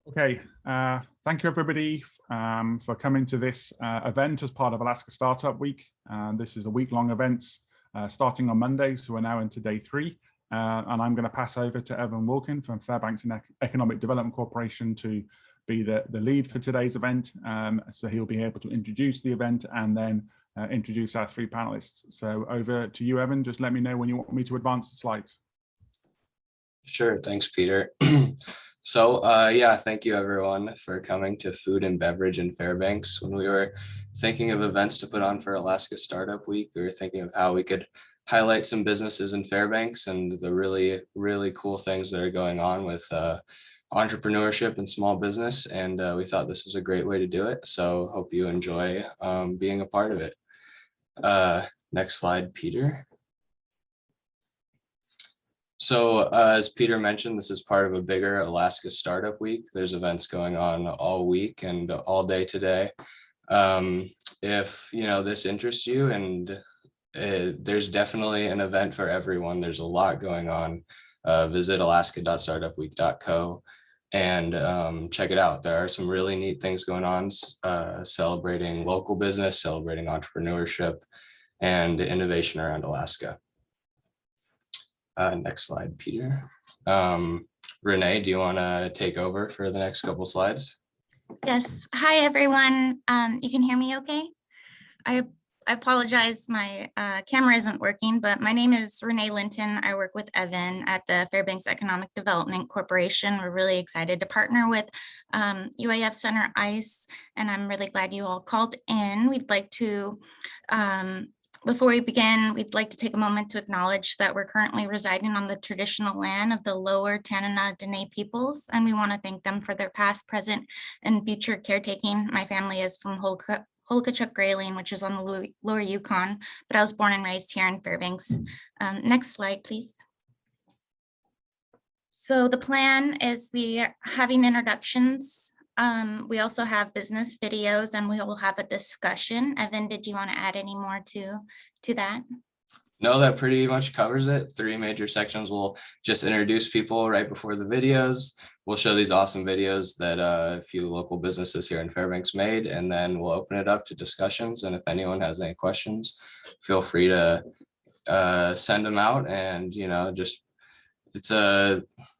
Okay, thank you everybody for coming to this event as part of Alaska Startup Week. This is a week-long event starting on Monday, so we're now into day 3. And I'm going to pass over to Evan Wilkin from Fairbanks Economic Development Corporation to be the lead for today's event. So he'll be able to introduce the event and then introduce our 3 panelists. So over to you, Evan. Just let me know when you want me to advance the slides. Sure, thanks, Peter. So yeah, thank you everyone for coming to Food and Beverage in Fairbanks. When we were thinking of events to put on for Alaska Startup Week, we were thinking of how we could highlight some businesses in Fairbanks and the really cool things that are going on with entrepreneurship and small business. And we thought this was a great way to do it. So hope you enjoy being a part of it. Next slide, Peter. So as Peter mentioned, this is part of a bigger Alaska Startup Week. There's events going on all week and all day today. If this interests you, and there's definitely an event for everyone. There's a lot going on. Visit alaska.startupweek.co and check it out. There are some really neat things going on, celebrating local business, celebrating entrepreneurship and innovation around Alaska. Next slide, Peter. Renee, do you want to take over for the next couple slides? Yes. Hi, everyone. You can hear me okay? I apologize, my camera isn't working, but my name is Renee Linton. I work with Evan at the Fairbanks Economic Development Corporation. We're really excited to partner with UAF Center ICE, and I'm really glad you all called in. We'd like to before we begin, we'd like to take a moment to acknowledge that we're currently residing on the traditional land of the Lower Tanana Dene peoples, and we want to thank them for their past, present, and future caretaking. My family is from Holokachuk Grayling, which is on the Lower Yukon, but I was born and raised here in Fairbanks. Next slide, please. So the plan is we're having introductions. We also have business videos, and we will have a discussion. Evan, did you want to add any more to that? No, that pretty much covers it. 3 major sections. We'll just introduce people right before the videos. We'll show these awesome videos that a few local businesses here in Fairbanks made, and then we'll open it up to discussions. And if anyone has any questions, feel free to send them out. And just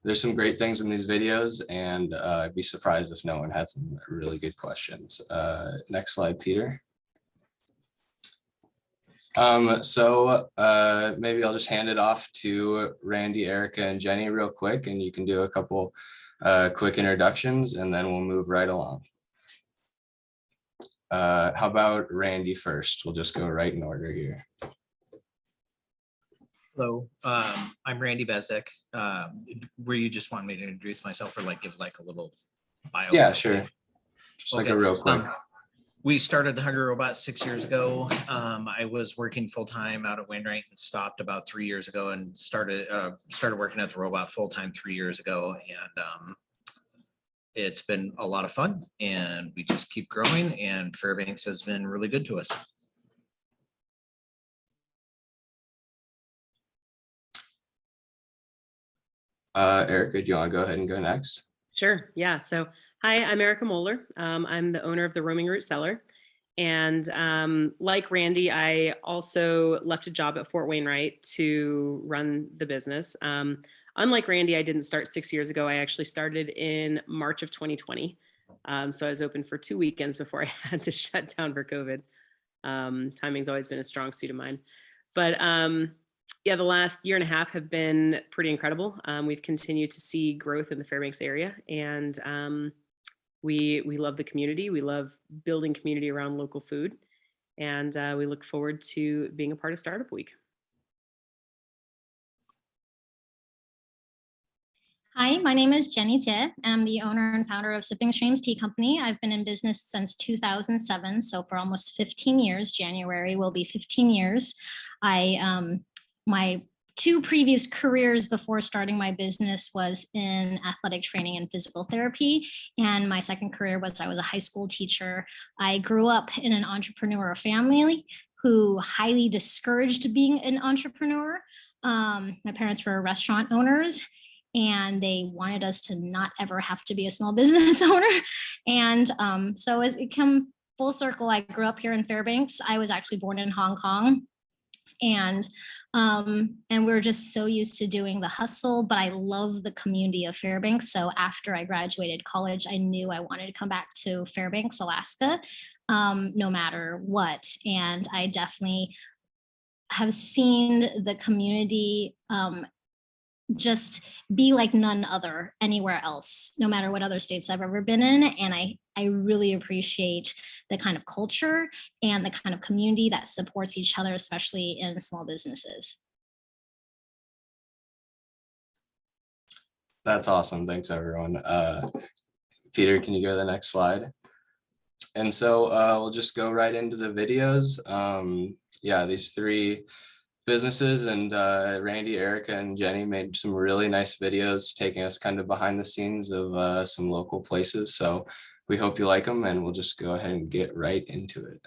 there's some great things in these videos, and I'd be surprised if no one had some really good questions. Next slide, Peter. So maybe I'll just hand it off to Randy, Erica, and Jenny real quick, and you can do a couple quick introductions, and then we'll move right along. How about Randy first? We'll just go right in order here. Hello, I'm Randy Bezek. Where you just want me to introduce myself or give a little bio? Yeah, sure. Just okay. A real quick. We started the Hungry Robot 6 years ago. I was working full-time out at Wainwright and stopped about 3 years ago and started working at the robot full-time 3 years ago. And it's been a lot of fun, and we just keep growing, and Fairbanks has been really good to us. Erica, do you want to go ahead and go next? Sure. Yeah. So, hi, I'm Erica Mohler. I'm the owner of the Roaming Root Cellar. And like Randy, I also left a job at Fort Wainwright to run the business. Unlike Randy, I didn't start 6 years ago. I actually started in March of 2020. So I was open for 2 weekends before I had to shut down for COVID. Timing's always been a strong suit of mine. But yeah, the last year and a half have been pretty incredible. We've continued to see growth in the Fairbanks area, and we love the community. We love building community around local food, and we look forward to being a part of Startup Week. Hi, my name is Jenny Jie, and I'm the owner and founder of Sipping Streams Tea Company. I've been in business since 2007, so for almost 15 years. January will be 15 years. My 2 previous careers before starting my business was in athletic training and physical therapy. And my second career was I was a high school teacher. I grew up in an entrepreneurial family who highly discouraged being an entrepreneur. My parents were restaurant owners. and they wanted us to not ever have to be a small business owner. And so it's become full circle. I grew up here in Fairbanks. I was actually born in Hong Kong. And we're just so used to doing the hustle, but I love the community of Fairbanks. So after I graduated college, I knew I wanted to come back to Fairbanks, Alaska, no matter what. And I definitely have seen the community just be like none other anywhere else, no matter what other states I've ever been in. And I really appreciate the kind of culture and the kind of community that supports each other, especially in small businesses. That's awesome. Thanks, everyone. Peter, can you go to the next slide? And so we'll just go right into the videos. Yeah, these three businesses, and Randy, Erica, and Jenny made some really nice videos taking us kind of behind the scenes of some local places. So we hope you like them, and we'll just go ahead and get right into it.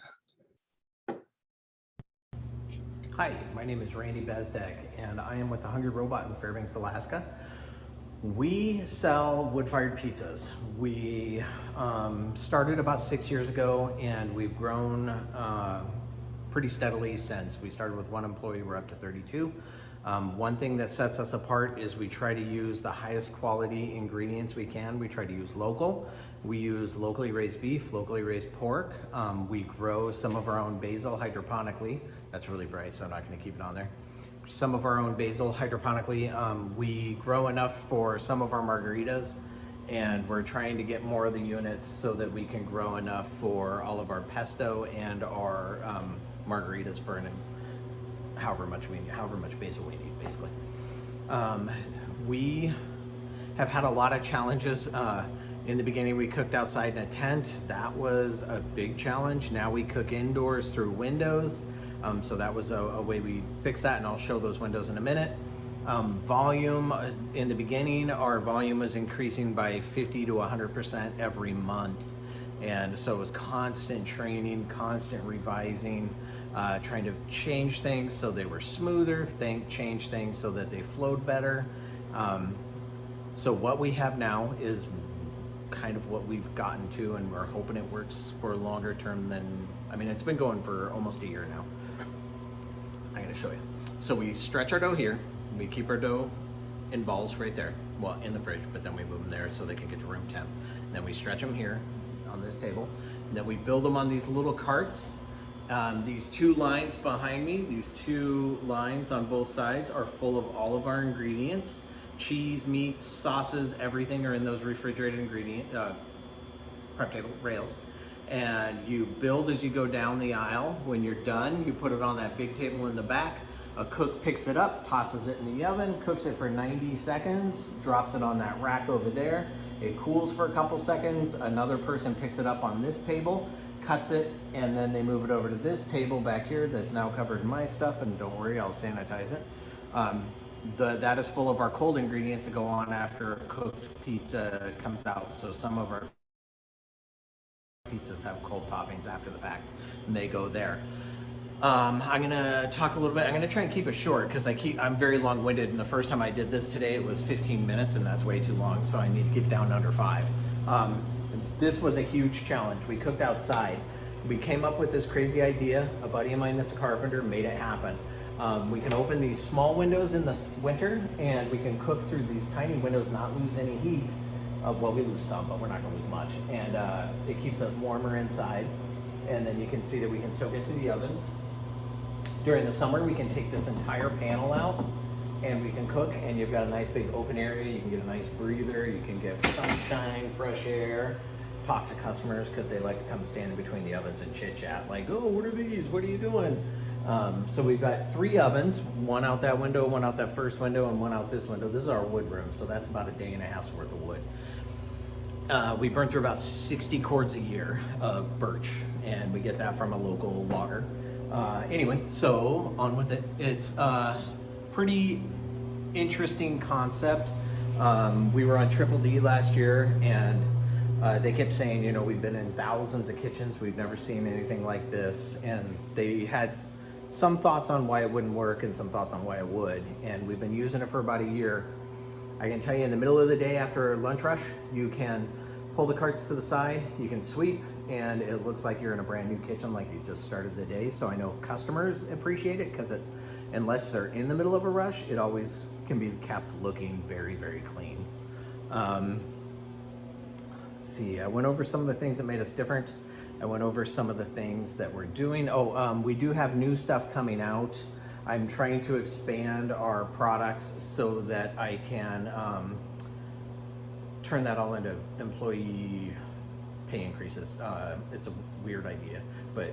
Hi, my name is Randy Bezek, and I am with the Hungry Robot in Fairbanks, Alaska. We sell wood-fired pizzas. We started about 6 years ago, and we've grown pretty steadily since. We started with 1 employee, we're up to 32. One thing that sets us apart is we try to use the highest quality ingredients we can. We try to use local. We use locally raised beef, locally raised pork. We grow some of our own basil hydroponically. That's really bright, so I'm not gonna keep it on there. Some of our own basil hydroponically. We grow enough for some of our margaritas, and we're trying to get more of the units so that we can grow enough for all of our pesto and our margaritas for however much basil we need, basically. We have had a lot of challenges. In the beginning, we cooked outside in a tent. That was a big challenge. Now we cook indoors through windows. So that was a way we fixed that, and I'll show those windows in a minute. Volume, in the beginning, our volume was increasing by 50 to 100% every month. And so it was constant training, constant revising, trying to change things so they were smoother, change things so that they flowed better. So what we have now is kind of what we've gotten to, and we're hoping it works for longer term than, I mean, it's been going for almost a year now. I'm gonna show you. So we stretch our dough here. We keep our dough in balls right there, well, in the fridge, but then we move them there so they can get to room temp. And then we stretch them here on this table. And then we build them on these little carts. These 2 lines behind me, these 2 lines on both sides are full of all of our ingredients. Cheese, meats, sauces, everything are in those refrigerated ingredient prep table rails. And you build as you go down the aisle. When you're done, you put it on that big table in the back. A cook picks it up, tosses it in the oven, cooks it for 90 seconds, drops it on that rack over there. It cools for a couple seconds. Another person picks it up on this table, cuts it, and then they move it over to this table back here that's now covered in my stuff, and don't worry, I'll sanitize it. That is full of our cold ingredients that go on after a cooked pizza comes out. So some of our pizzas have cold toppings after the fact, and they go there. I'm gonna talk a little bit. I'm gonna try and keep it short because I'm very long-winded, and the first time I did this today, it was 15 minutes, and that's way too long, so I need to keep it down to under 5. This was a huge challenge. We cooked outside. We came up with this crazy idea. A buddy of mine that's a carpenter made it happen. We can open these small windows in the winter, and we can cook through these tiny windows, not lose any heat. Well, we lose some, but we're not gonna lose much. And it keeps us warmer inside. And then you can see that we can still get to the ovens. During the summer, we can take this entire panel out and we can cook, and you've got a nice big open area. You can get a nice breather. You can get sunshine, fresh air, talk to customers because they like to come stand in between the ovens and chit chat like, oh, what are these? What are you doing? So we've got 3 ovens, one out that window, one out that first window, and one out this window. This is our wood room, so that's about a day and a half's worth of wood. We burn through about 60 cords a year of birch, and we get that from a local logger. Anyway, so on with it. It's a pretty interesting concept. We were on Triple D last year, and they kept saying, you know, we've been in thousands of kitchens. We've never seen anything like this. And they had some thoughts on why it wouldn't work and some thoughts on why it would. And we've been using it for about a year. I can tell you in the middle of the day after lunch rush, you can pull the carts to the side, you can sweep, and it looks like you're in a brand new kitchen like you just started the day. So I know customers appreciate it because unless they're in the middle of a rush, it always can be kept looking very, very clean. Let's see, I went over some of the things that made us different. I went over some of the things that we're doing. We do have new stuff coming out. I'm trying to expand our products so that I can turn that all into employee pay increases. It's a weird idea, but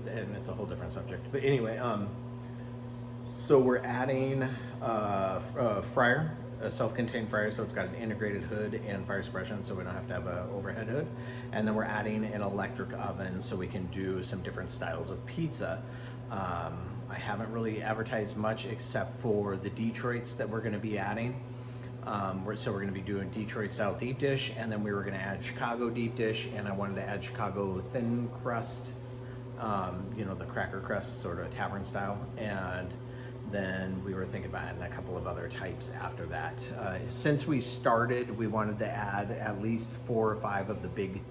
and it's a whole different subject. But anyway, so we're adding a fryer, a self-contained fryer, so it's got an integrated hood and fire suppression, so we don't have to have an overhead hood. And then we're adding an electric oven so we can do some different styles of pizza. I haven't really advertised much except for the Detroits that we're going to be adding. So we're going to be doing Detroit style deep dish, and then we were going to add Chicago deep dish, and I wanted to add Chicago thin crust, you know, the cracker crust sort of tavern style. And then we were thinking about adding a couple of other types after that. Since we started, we wanted to add at least 4 or 5 of the big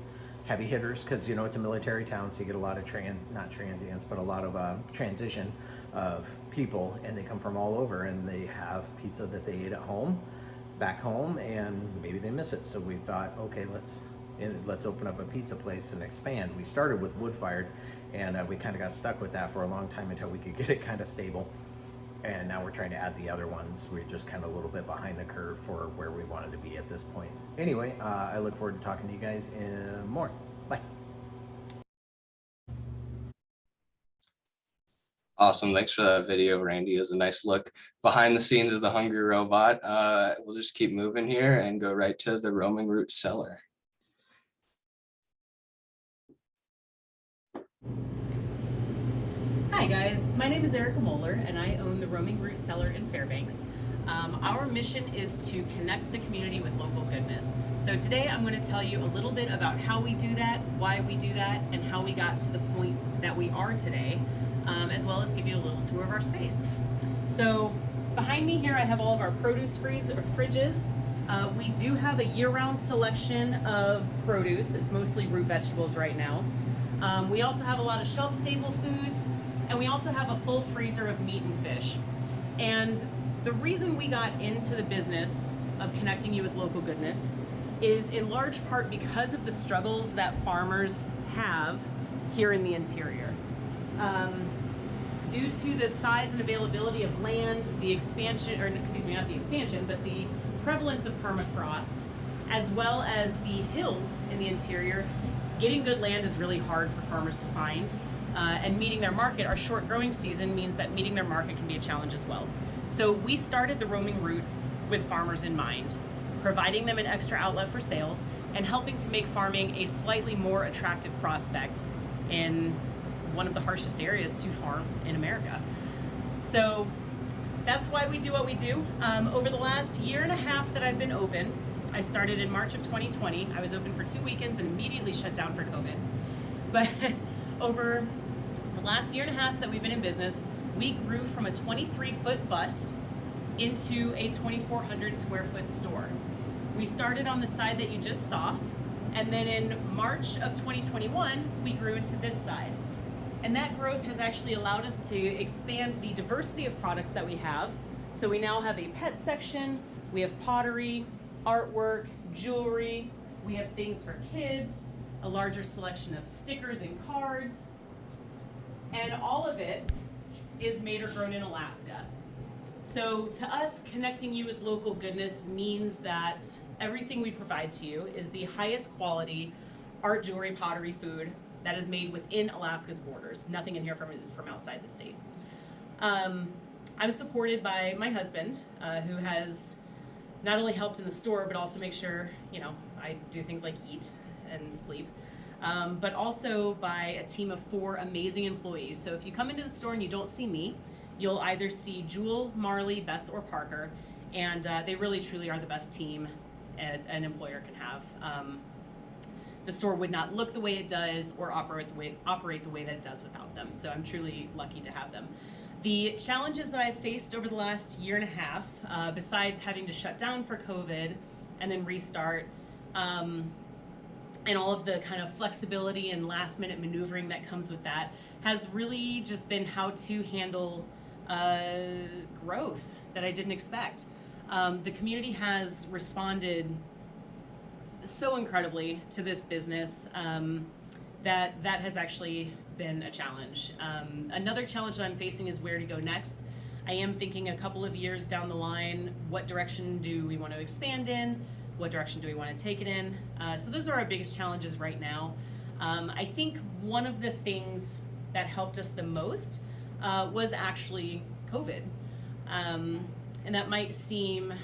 heavy hitters, because you know it's a military town, so you get a lot of not transients, but a lot of transition of people, and they come from all over, and they have pizza that they ate at home, back home, and maybe they miss it. So we thought, okay, let's open up a pizza place and expand. We started with wood fired, and we kind of got stuck with that for a long time until we could get it kind of stable. And now we're trying to add the other ones. We're just kind of a little bit behind the curve for where we wanted to be at this point. Anyway, I look forward to talking to you guys more. Bye. Awesome. Thanks for that video, Randy. It was a nice look behind the scenes of the Hungry Robot. We'll just keep moving here and go right to the roaming root cellar. Hi guys, my name is Erica Mohler and I own the Roaming Root Cellar in Fairbanks. Our mission is to connect the community with local goodness. So today I'm going to tell you a little bit about how we do that, why we do that, and how we got to the point that we are today, as well as give you a little tour of our space. So behind me here I have all of our produce fridges. We do have a year-round selection of produce. It's mostly root vegetables right now. We also have a lot of shelf-stable foods, and we also have a full freezer of meat and fish. And the reason we got into the business of connecting you with local goodness is in large part because of the struggles that farmers have here in the interior. Due to the size and availability of land, the expansion, or excuse me, not the expansion, but the prevalence of permafrost, as well as the hills in the interior, getting good land is really hard for farmers to find. And meeting their market, our short growing season means that meeting their market can be a challenge as well. So we started the Roaming Root with farmers in mind, providing them an extra outlet for sales and helping to make farming a slightly more attractive prospect in one of the harshest areas to farm in America. So that's why we do what we do. Over the last year and a half that I've been open, I started in March of 2020. I was open for 2 weekends and immediately shut down for COVID. But over the last year and a half that we've been in business, we grew from a 23-foot bus into a 2,400 square foot store. We started on the side that you just saw, and then in March of 2021, we grew into this side. And that growth has actually allowed us to expand the diversity of products that we have. So we now have a pet section, we have pottery, artwork, jewelry, we have things for kids, a larger selection of stickers and cards, and all of it is made or grown in Alaska. So to us, connecting you with local goodness means that everything we provide to you is the highest quality art, jewelry, pottery, food that is made within Alaska's borders. Nothing in here is from outside the state. I'm supported by my husband, who has not only helped in the store, but also make sure, you know, I do things like eat and sleep, but also by a team of 4 amazing employees. So if you come into the store and you don't see me, you'll either see Jewel, Marley, Bess, or Parker, and they really truly are the best team an employer can have. The store would not look the way it does or operate the way that it does without them. So I'm truly lucky to have them. The challenges that I've faced over the last year and a half, besides having to shut down for COVID and then restart, and all of the kind of flexibility and last minute maneuvering that comes with that, has really just been how to handle growth that I didn't expect. The community has responded so incredibly to this business that has actually been a challenge. Another challenge that I'm facing is where to go next. I am thinking a couple of years down the line, what direction do we want to expand in? What direction do we want to take it in? So those are our biggest challenges right now. I think one of the things that helped us the most was actually COVID. And that might seem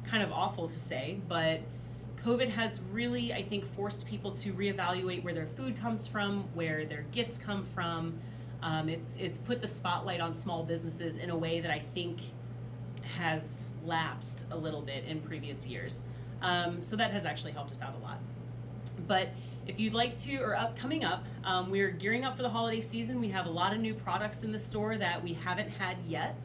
kind of awful to say, but COVID has really, I think, forced people to reevaluate where their food comes from, where their gifts come from. It's put the spotlight on small businesses in a way that I think has lapsed a little bit in previous years. So that has actually helped us out a lot. But if you'd like to, or coming up, we're gearing up for the holiday season. We have a lot of new products in the store that we haven't had yet.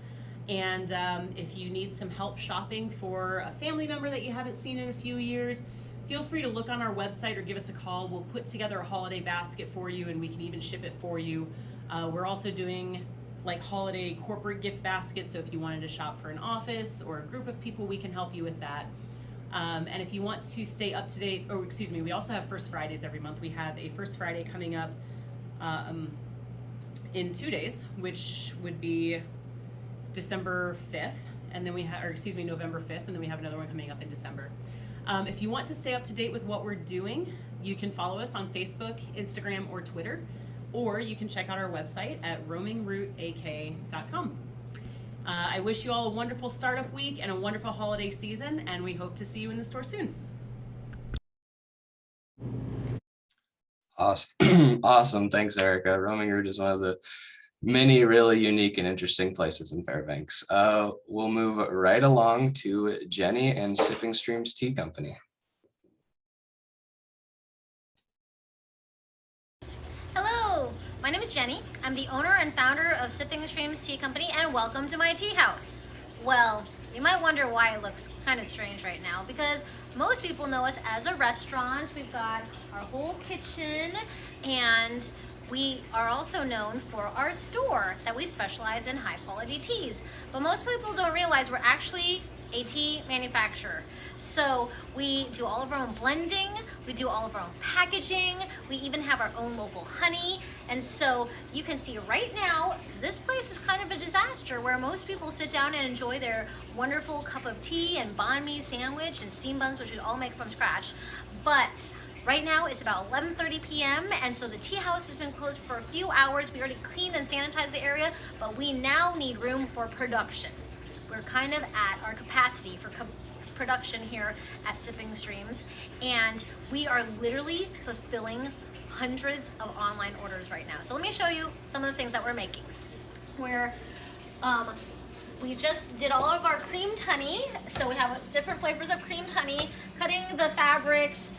And if you need some help shopping for a family member that you haven't seen in a few years, feel free to look on our website or give us a call. We'll put together a holiday basket for you, and we can even ship it for you. We're also doing like holiday corporate gift baskets, so if you wanted to shop for an office or a group of people, we can help you with that. And if you want to stay up to date, or excuse me, we also have First Fridays every month. We have a First Friday coming up in 2 days, which would be December 5th, and then we have, or excuse me, November 5th, and then we have another one coming up in December. If you want to stay up to date with what we're doing, you can follow us on Facebook, Instagram, or Twitter, or you can check out our website at roamingrootak.com. I wish you all a wonderful startup week and a wonderful holiday season, and we hope to see you in the store soon. Awesome. Awesome. Thanks, Erica. Roaming Root is one of the many really unique and interesting places in Fairbanks. We'll move right along to Jenny and Sipping Streams Tea Company. Hello, my name is Jenny. I'm the owner and founder of Sipping Streams Tea Company, and welcome to my tea house. Well, you might wonder why it looks kind of strange right now, because most people know us as a restaurant. We've got our whole kitchen, and we are also known for our store that we specialize in high quality teas. But most people don't realize we're actually a tea manufacturer. So we do all of our own blending, we do all of our own packaging, we even have our own local honey. And so you can see right now, this place is kind of a disaster where most people sit down and enjoy their wonderful cup of tea and banh mi sandwich and steam buns, which we all make from scratch. But right now it's about 11:30 p.m. and so the tea house has been closed for a few hours. We already cleaned and sanitized the area, but we now need room for production. We're kind of at our capacity for production here at Sipping Streams, and we are literally fulfilling hundreds of online orders right now. So let me show you some of the things that we're making. We just did all of our creamed honey, so we have different flavors of creamed honey, cutting the fabrics,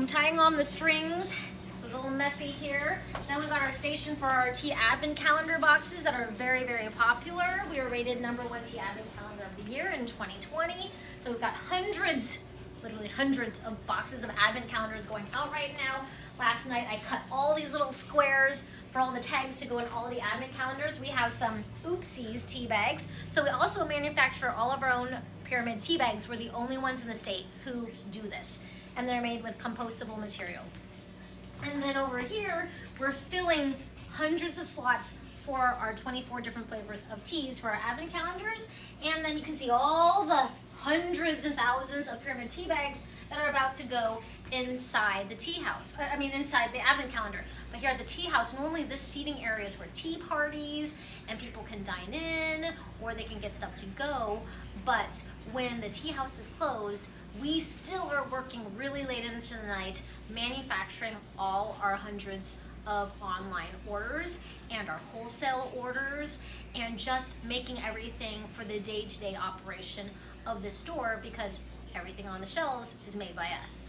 tying on the strings. So it's a little messy here. Then we got our station for our tea advent calendar boxes that are very, very popular. We were rated #1 tea advent calendar of the year in 2020. So we've got hundreds, literally hundreds of boxes of advent calendars going out right now. Last night I cut all these little squares for all the tags to go in all the advent calendars. We have some Oopsies tea bags. So we also manufacture all of our own pyramid tea bags. We're the only ones in the state who do this. And they're made with compostable materials. And then over here, we're filling hundreds of slots for our 24 different flavors of teas for our advent calendars. And then you can see all the hundreds and thousands of pyramid tea bags that are about to go inside the tea house, inside the advent calendar. But here at the tea house, normally this seating area is for tea parties and people can dine in or they can get stuff to go. But when the tea house is closed, we still are working really late into the night, manufacturing all our hundreds of online orders and our wholesale orders, and just making everything for the day-to-day operation of the store, because everything on the shelves is made by us.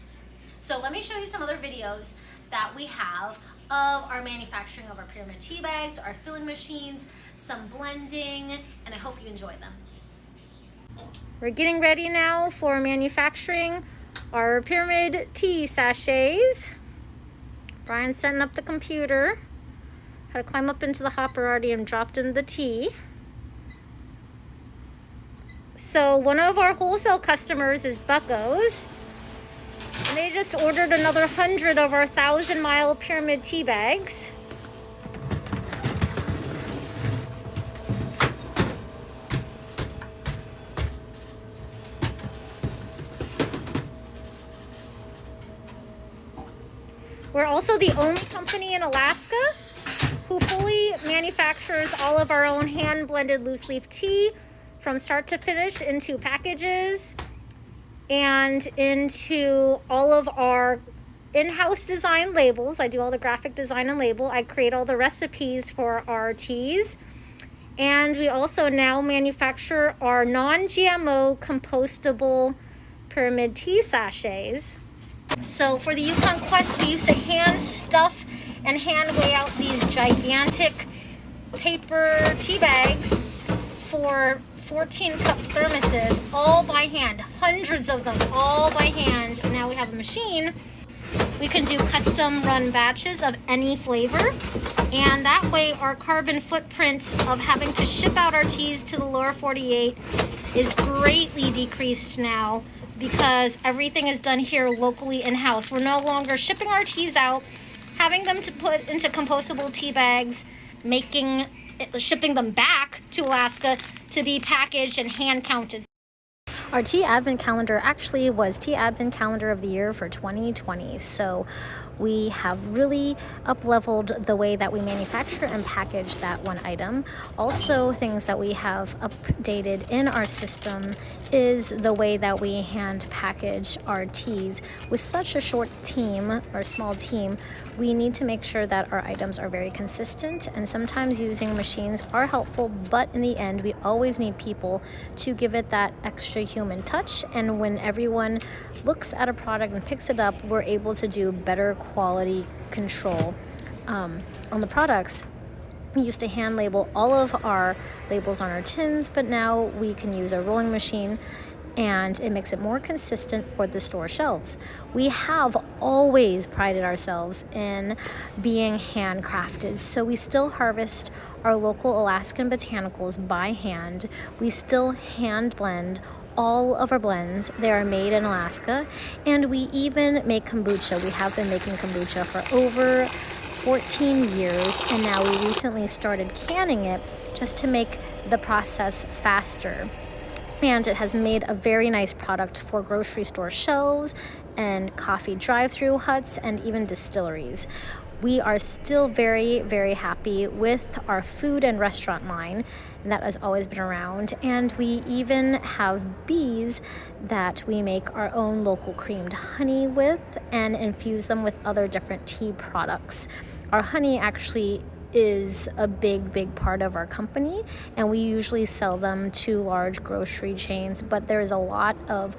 So let me show you some other videos that we have of our manufacturing of our pyramid tea bags, our filling machines, some blending, and I hope you enjoy them. We're getting ready now for manufacturing our pyramid tea sachets. Brian's setting up the computer. Had to climb up into the hopper already and dropped in the tea. So one of our wholesale customers is Bucko's. And they just ordered another 100 of our 1,000-mile pyramid tea bags. We're also the only company in Alaska who fully manufactures all of our own hand-blended loose leaf tea from start to finish into packages and into all of our in-house design labels. I do all the graphic design and label. I create all the recipes for our teas. And we also now manufacture our non-GMO compostable pyramid tea sachets. So for the Yukon Quest, we used to hand stuff and hand weigh out these gigantic paper tea bags for 14-cup thermoses, all by hand, hundreds of them, all by hand. And now we have a machine. We can do custom run batches of any flavor. And that way our carbon footprint of having to ship out our teas to the lower 48 is greatly decreased now, because everything is done here locally in-house. We're no longer shipping our teas out, having them to put into compostable tea bags, shipping them back to Alaska to be packaged and hand counted. Our tea advent calendar actually was tea advent calendar of the year for 2020. So we have really up-leveled the way that we manufacture and package that one item. Also, things that we have updated in our system is the way that we hand package our teas. With such a short team or small team, we need to make sure that our items are very consistent, and sometimes using machines are helpful, but in the end, we always need people to give it that extra human touch. And when everyone looks at a product and picks it up, we're able to do better quality control on the products. We used to hand label all of our labels on our tins, but now we can use a rolling machine, and it makes it more consistent for the store shelves. We have always prided ourselves in being handcrafted, so we still harvest our local Alaskan botanicals by hand. We still hand blend all of our blends. They are made in Alaska, and we even make kombucha. We have been making kombucha for over 14 years, and now we recently started canning it just to make the process faster. And it has made a very nice product for grocery store shelves and coffee drive-through huts and even distilleries. We are still very, very happy with our food and restaurant line, and that has always been around. And we even have bees that we make our own local creamed honey with and infuse them with other different tea products. Our honey actually is a big part of our company, and we usually sell them to large grocery chains, but there's a lot of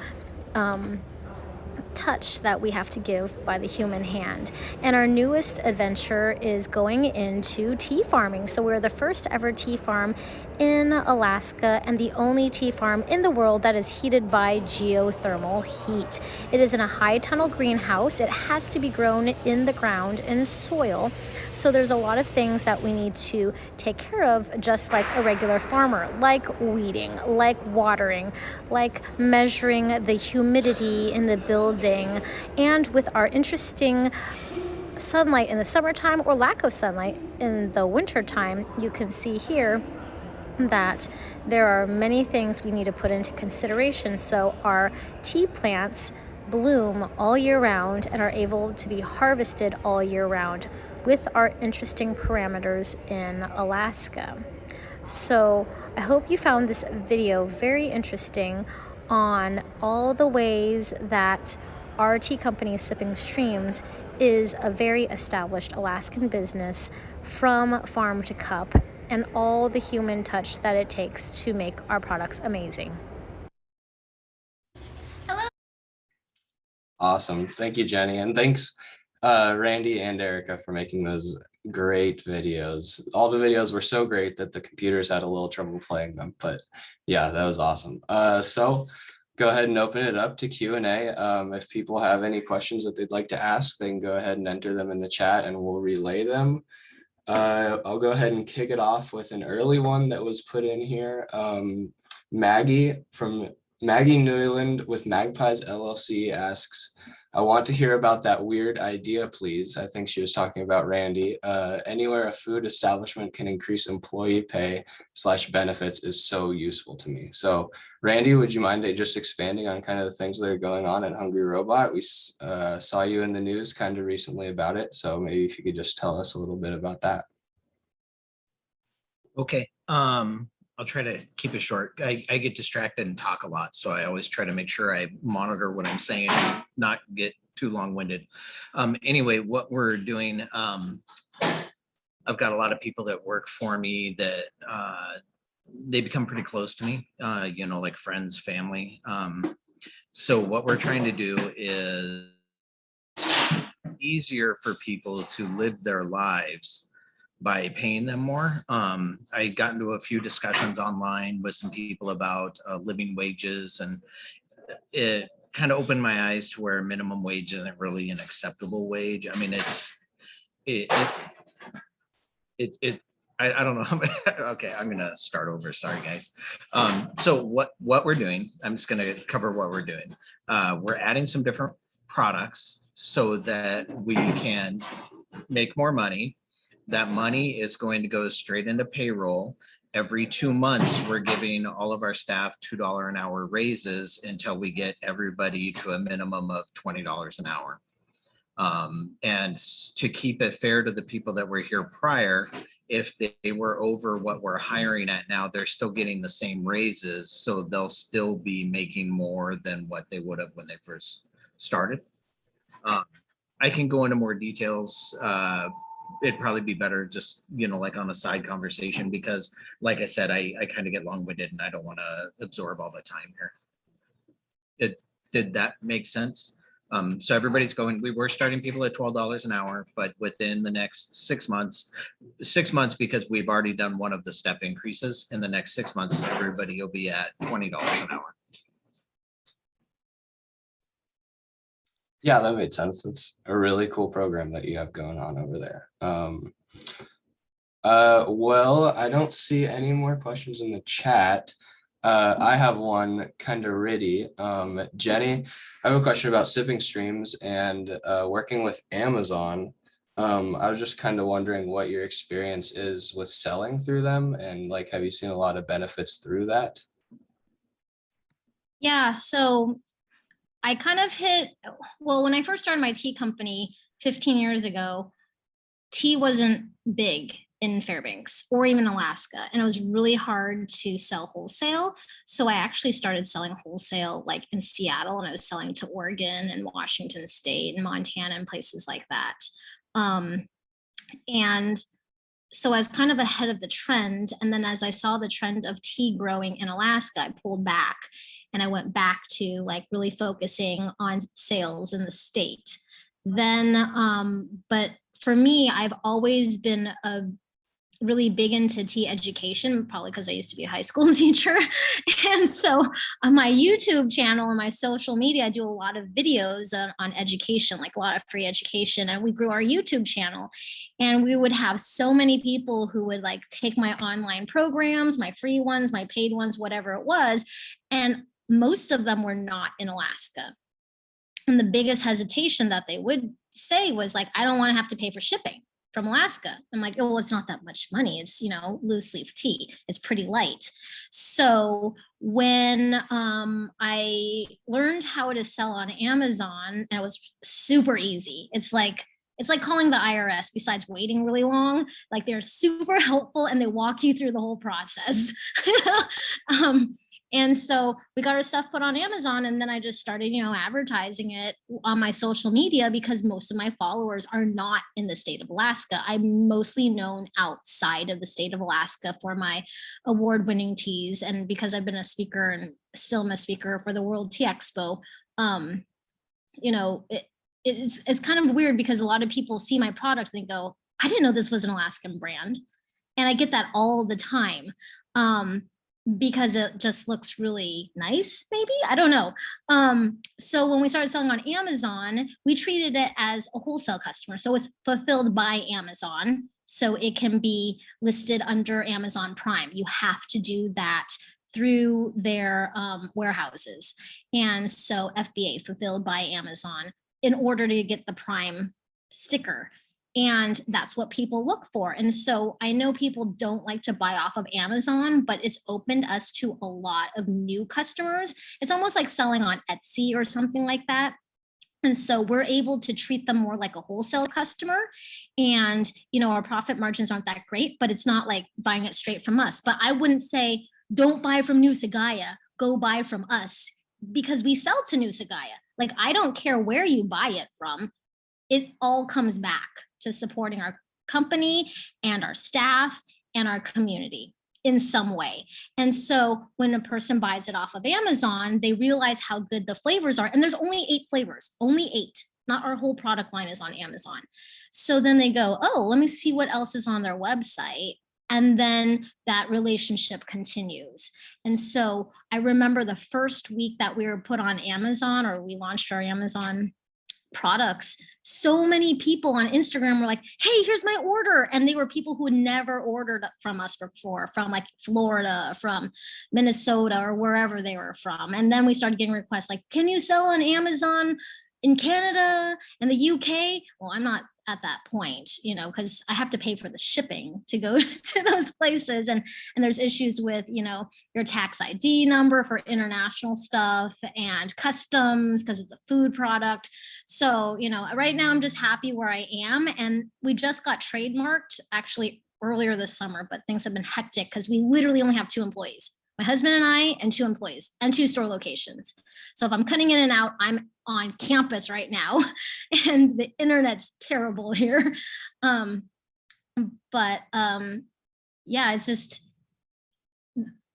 touch that we have to give by the human hand. And our newest adventure is going into tea farming. So we're the first ever tea farm in Alaska and the only tea farm in the world that is heated by geothermal heat. It is in a high tunnel greenhouse. It has to be grown in the ground in soil. So there's a lot of things that we need to take care of, just like a regular farmer, like weeding, like watering, like measuring the humidity in the building. And with our interesting sunlight in the summertime or lack of sunlight in the wintertime, you can see here that there are many things we need to put into consideration. So our tea plants bloom all year round and are able to be harvested all year round with our interesting parameters in Alaska. So I hope you found this video very interesting on all the ways that our tea company, Sipping Streams, is a very established Alaskan business from farm to cup, and all the human touch that it takes to make our products amazing. Hello. Awesome. Thank you, Jenny. And thanks Randy and Erica for making those great videos. All the videos were so great that the computers had a little trouble playing them, but yeah, that was awesome. So go ahead and open it up to Q&A. If people have any questions that they'd like to ask, they can go ahead and enter them in the chat and we'll relay them. I'll go ahead and kick it off with an early one that was put in here. Maggie Newland with Magpies LLC asks, I want to hear about that weird idea, please. I think she was talking about Randy. Anywhere a food establishment can increase employee pay / benefits is so useful to me. So Randy, would you mind just expanding on kind of the things that are going on at Hungry Robot? We saw you in the news kind of recently about it. So maybe if you could just tell us a little bit about that. Okay. I'll try to keep it short. I get distracted and talk a lot, so I always try to make sure I monitor what I'm saying and not get too long-winded. Anyway, what we're doing, I've got a lot of people that work for me that they become pretty close to me, you know, like friends, family. So what we're trying to do is easier for people to live their lives by paying them more. I got into a few discussions online with some people about living wages, and it kind of opened my eyes to where minimum wage isn't really an acceptable wage. I mean, I don't know. Okay, I'm gonna start over. Sorry, guys. So what we're doing, I'm just gonna cover what we're doing. We're adding some different products so that we can make more money. That money is going to go straight into payroll. Every 2 months, we're giving all of our staff $2 an hour raises until we get everybody to a minimum of $20 an hour. And to keep it fair to the people that were here prior, if they were over what we're hiring at now, they're still getting the same raises. So they'll still be making more than what they would have when they first started. I can go into more details. It'd probably be better just, you know, like on a side conversation, because like I said, I kind of get long-winded and I don't want to absorb all the time here. Did that make sense? So everybody's going, we were starting people at $12 an hour, but within the next 6 months, because we've already done one of the step increases, in the next 6 months, everybody will be at $20 an hour. Yeah, that made sense. It's a really cool program that you have going on over there. Well, I don't see any more questions in the chat. I have one kind of ritty. Jenny, I have a question about sipping streams and working with Amazon. I was just kind of wondering what your experience is with selling through them, and like, have you seen a lot of benefits through that? Yeah, so I kind of well, when I first started my tea company 15 years ago, tea wasn't big in Fairbanks or even Alaska, and it was really hard to sell wholesale. So I actually started selling wholesale like in Seattle, and I was selling to Oregon and Washington State and Montana and places like that. And so I was kind of ahead of the trend. And then as I saw the trend of tea growing in Alaska, I pulled back and I went back to like really focusing on sales in the state. Then, but for me, I've always been really big into tea education, probably because I used to be a high school teacher. And so on my YouTube channel and my social media, I do a lot of videos on education, like a lot of free education. And we grew our YouTube channel, and we would have so many people who would like take my online programs, my free ones, my paid ones, whatever it was. And most of them were not in Alaska. And the biggest hesitation that they would say was like, I don't want to have to pay for shipping from Alaska. I'm like, oh, well, it's not that much money. It's, you know, loose leaf tea. It's pretty light. So when I learned how to sell on Amazon, and it was super easy. It's like calling the IRS, besides waiting really long. Like, they're super helpful and they walk you through the whole process. And so we got our stuff put on Amazon, and then I just started, you know, advertising it on my social media, because most of my followers are not in the state of Alaska. I'm mostly known outside of the state of Alaska for my award-winning teas. And because I've been a speaker and still am a speaker for the World Tea Expo, you know, it's kind of weird because a lot of people see my product and they go, I didn't know this was an Alaskan brand. And I get that all the time. Because it just looks really nice, maybe, I don't know. So when we started selling on Amazon, we treated it as a wholesale customer. So it's fulfilled by Amazon. So it can be listed under Amazon Prime. You have to do that through their warehouses. And so FBA, fulfilled by Amazon, in order to get the Prime sticker. And that's what people look for. And so I know people don't like to buy off of Amazon, but it's opened us to a lot of new customers. It's almost like selling on Etsy or something like that. And so we're able to treat them more like a wholesale customer. And, you know, our profit margins aren't that great, but it's not like buying it straight from us. But I wouldn't say, don't buy from New Sagaya, go buy from us, because we sell to New Sagaya. Like, I don't care where you buy it from. It all comes back to supporting our company and our staff and our community in some way. And so when a person buys it off of Amazon, they realize how good the flavors are. And there's only 8 flavors, only 8, not our whole product line is on Amazon. So then they go, oh, let me see what else is on their website. And then that relationship continues. And so I remember the first week that we were put on Amazon, or we launched our Amazon products, so many people on Instagram were like, hey, here's my order. And they were people who had never ordered from us before, from like Florida, from Minnesota, or wherever they were from. And then we started getting requests like, can you sell on Amazon in Canada and the UK? Well, I'm not at that point, you know, because I have to pay for the shipping to go to those places. And there's issues with, you know, your tax ID number for international stuff and customs because it's a food product. So, you know, right now I'm just happy where I am. And we just got trademarked actually earlier this summer, but things have been hectic because we literally only have 2 employees. My husband and I, and 2 employees and 2 store locations. So if I'm cutting in and out, I'm on campus right now and the internet's terrible here. Yeah, it's just,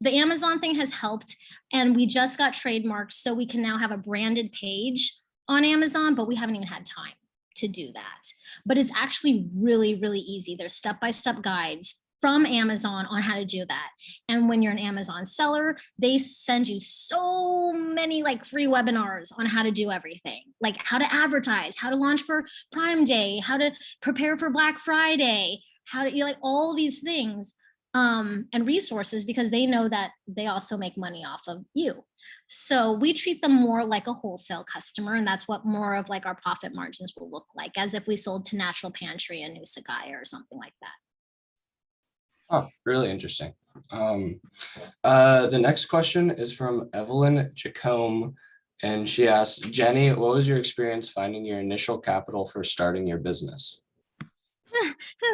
the Amazon thing has helped, and we just got trademarked. So we can now have a branded page on Amazon, but we haven't even had time to do that. But it's actually really, really easy. There's step-by-step guides from Amazon on how to do that. And when you're an Amazon seller, they send you so many like free webinars on how to do everything, like how to advertise, how to launch for Prime Day, how to prepare for Black Friday, how to, you like all these things and resources, because they know that they also make money off of you. So we treat them more like a wholesale customer, and that's what more of like our profit margins will look like, as if we sold to Natural Pantry and New Sagaya or something like that. Oh, really interesting. The next question is from Evelyn Chacombe, and she asks, Jenny, what was your experience finding your initial capital for starting your business?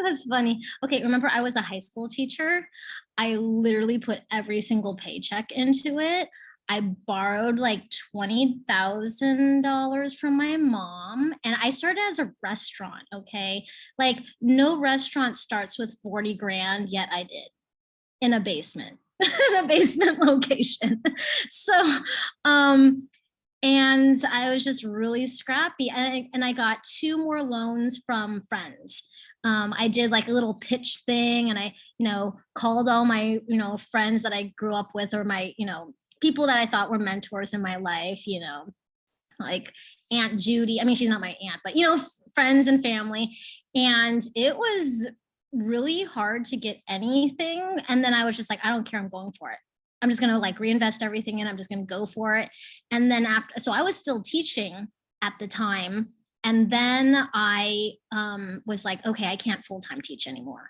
That's funny. Okay, remember I was a high school teacher. I literally put every single paycheck into it. I borrowed like $20,000 from my mom, and I started as a restaurant. Okay. Like no restaurant starts with 40 grand, yet I did, in a basement, in a basement location. So, and I was just really scrappy, and I got 2 more loans from friends. I did like a little pitch thing, and I, you know, called all my, you know, friends that I grew up with, or my, you know, people that I thought were mentors in my life, you know, like Aunt Judy. I mean, she's not my aunt, but, you know, friends and family. And it was really hard to get anything. And then I was just like, I don't care, I'm going for it. I'm just going to like reinvest everything in, I'm just going to go for it. And then after, so I was still teaching at the time. And then I was like, okay, I can't full-time teach anymore.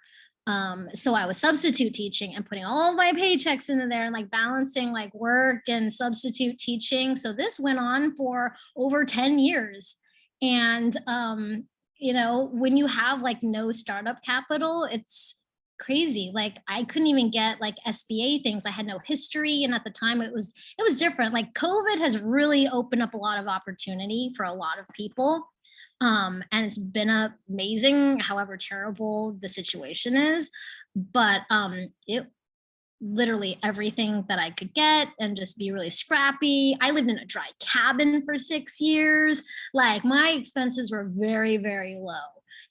So I was substitute teaching and putting all of my paychecks into there and like balancing like work and substitute teaching. So this went on for over 10 years. And, you know, when you have like no startup capital, it's crazy. Like I couldn't even get like SBA things. I had no history. And at the time it was different. Like COVID has really opened up a lot of opportunity for a lot of people. And it's been amazing, however terrible the situation is. But literally everything that I could get and just be really scrappy. I lived in a dry cabin for 6 years. Like my expenses were very, very low.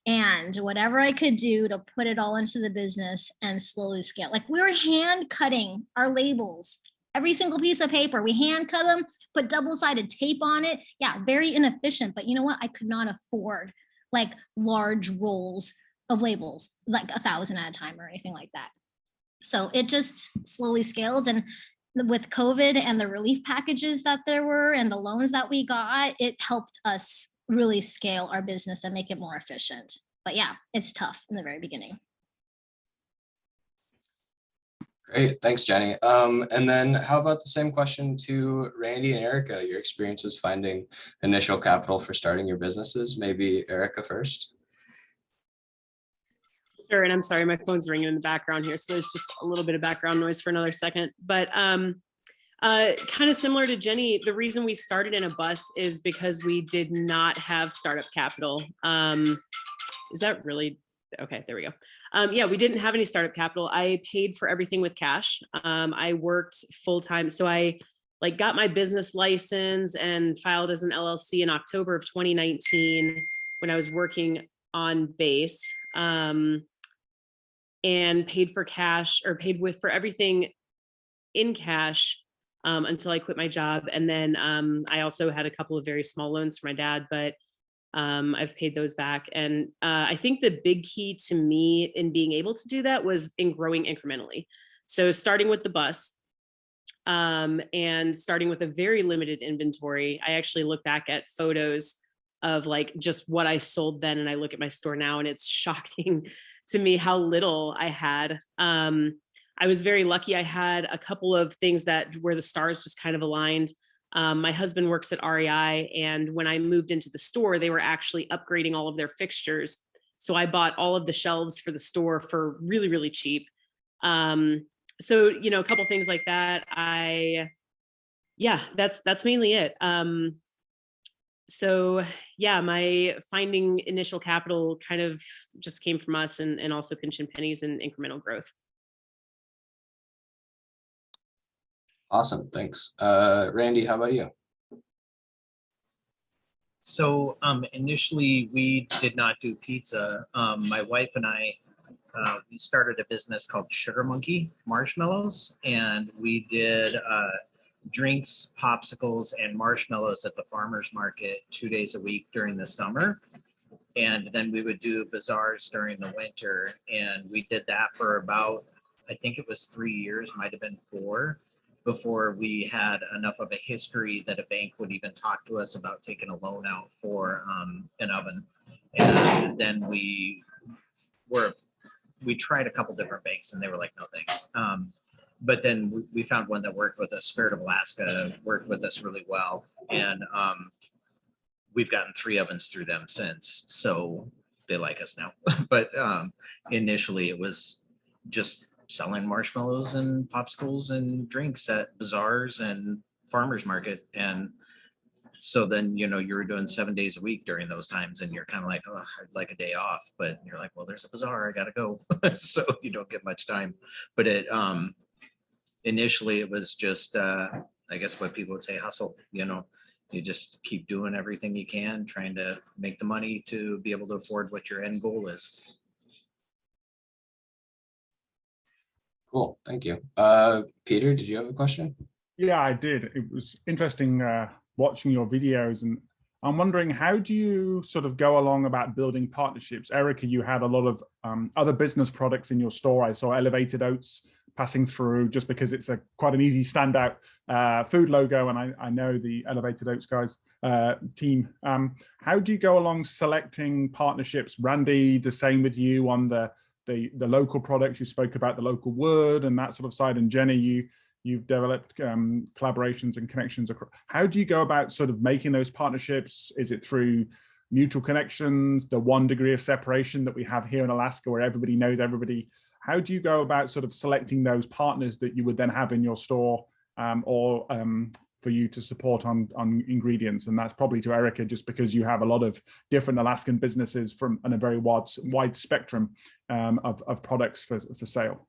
And whatever I could do to put it all into the business and slowly scale. Like we were hand cutting our labels, every single piece of paper. We hand cut them, put double-sided tape on it. Yeah, very inefficient. But you know what? I could not afford like large rolls of labels, like 1,000 at a time or anything like that. So it just slowly scaled. And with COVID and the relief packages that there were and the loans that we got, it helped us really scale our business and make it more efficient. But yeah, it's tough in the very beginning. Great, thanks, Jenny. And then how about the same question to Randy and Erica, your experiences finding initial capital for starting your businesses? Maybe Erica first. Sure, and I'm sorry, my phone's ringing in the background here, so there's just a little bit of background noise for another second. But kind of similar to Jenny, the reason we started in a bus is because we did not have startup capital. Is that really? Okay, there we go. Yeah, we didn't have any startup capital. I paid for everything with cash. I worked full time. So I got my business license and filed as an LLC in October of 2019 when I was working on base. And paid for cash, or paid for everything in cash until I quit my job. And then I also had a couple of very small loans for my dad, but I've paid those back. And I think the big key to me in being able to do that was in growing incrementally. So starting with the bus and starting with a very limited inventory. I actually look back at photos of like just what I sold then, and I look at my store now, and it's shocking to me how little I had. I was very lucky. I had a couple of things where the stars just kind of aligned. My husband works at REI, and when I moved into the store, they were actually upgrading all of their fixtures. So I bought all of the shelves for the store for really, really cheap. So, you know, a couple things like that. Yeah, that's mainly it. So yeah, my finding initial capital kind of just came from us, and also pinching pennies and incremental growth. Awesome, thanks. Randy, how about you? So initially we did not do pizza. My wife and I, we started a business called Sugar Monkey Marshmallows, and we did drinks, popsicles, and marshmallows at the farmers market 2 days a week during the summer. And then we would do bazaars during the winter. And we did that for about, I think it was 3 years, might have been 4, before we had enough of a history that a bank would even talk to us about taking a loan out for an oven. And then we tried a couple different banks, and they were like, no thanks. But then we found one that worked with us. Spirit of Alaska worked with us really well. And we've gotten 3 ovens through them since. So they like us now. But initially it was just selling marshmallows and popsicles and drinks at bazaars and farmers market. And so then, you know, you were doing 7 days a week during those times, and you're kind of like, oh, I'd like a day off, but you're like, well, there's a bazaar, I gotta go. So you don't get much time. But it initially it was just I guess what people would say, hustle. You know, you just keep doing everything you can, trying to make the money to be able to afford what your end goal is. Cool, thank you. Peter, did you have a question? Yeah, I did. It was interesting watching your videos, and I'm wondering, how do you sort of go along about building partnerships? Erica, you had a lot of other business products in your store. I saw Elevated Oats passing through just because it's quite an easy standout food logo, and I know the Elevated Oats guys team. How do you go along selecting partnerships? Randy, the same with you on the local products. You spoke about the local wood and that sort of side, and Jenny, you've developed collaborations and connections. How do you go about sort of making those partnerships? Is it through mutual connections, the 1 degree of separation that we have here in Alaska where everybody knows everybody? How do you go about sort of selecting those partners that you would then have in your store or for you to support on ingredients? And that's probably to Erica, just because you have a lot of different Alaskan businesses and a very wide spectrum of products for sale.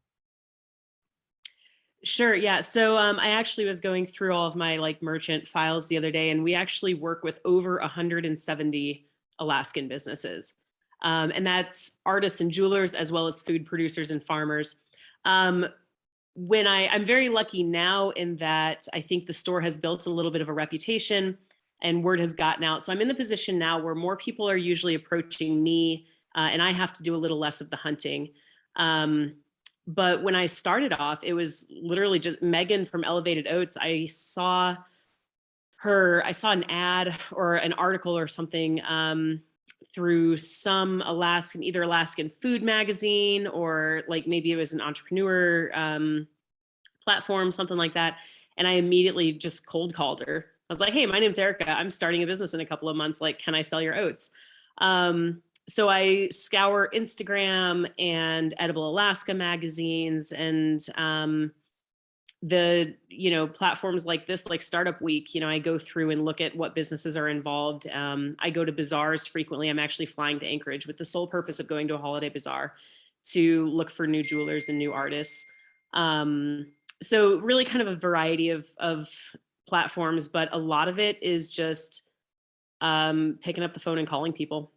Sure. Yeah. So I actually was going through all of my like merchant files the other day, and we actually work with over 170 Alaskan businesses. And that's artists and jewelers, as well as food producers and farmers. I'm very lucky now in that I think the store has built a little bit of a reputation and word has gotten out. So I'm in the position now where more people are usually approaching me, and I have to do a little less of the hunting. But when I started off, it was literally just Megan from Elevated Oats. I saw an ad or an article or something through some either Alaskan food magazine, or like maybe it was an entrepreneur platform, something like that. And I immediately just cold called her. I was like, hey, my name's Erica. I'm starting a business in a couple of months. Like, can I sell your oats? So I scour Instagram and Edible Alaska magazines and the, platforms like this, like Startup Week. I go through and look at what businesses are involved. I go to bazaars frequently. I'm actually flying to Anchorage with the sole purpose of going to a holiday bazaar to look for new jewelers and new artists. So really kind of a variety of platforms, but a lot of it is just picking up the phone and calling people.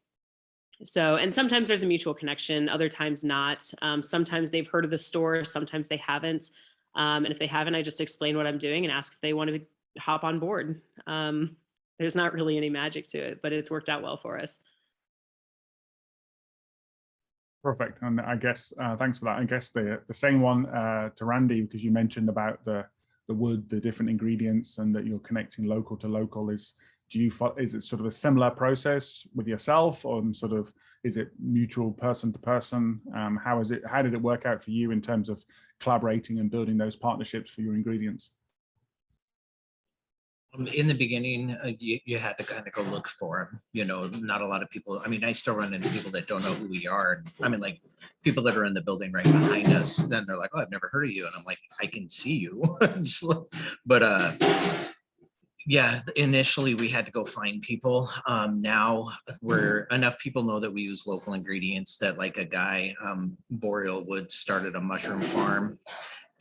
So, and sometimes there's a mutual connection, other times not. Sometimes they've heard of the store, sometimes they haven't. And if they haven't, I just explain what I'm doing and ask if they want to hop on board. There's not really any magic to it, but it's worked out well for us. Perfect. And I guess, thanks for that. I guess the same one to Randy, because you mentioned about the wood, the different ingredients, and that you're connecting local to local. Is it sort of a similar process with yourself, or is it mutual person to person? How did it work out for you in terms of collaborating and building those partnerships for your ingredients? In the beginning, you had to kind of go look for them. Not a lot of people. I mean, I still run into people that don't know who we are. I mean, like people that are in the building right behind us, then they're like, oh, I've never heard of you. And I'm like, I can see you. But yeah, initially we had to go find people. Now enough people know that we use local ingredients that, like, a guy, Boreal Woods, started a mushroom farm.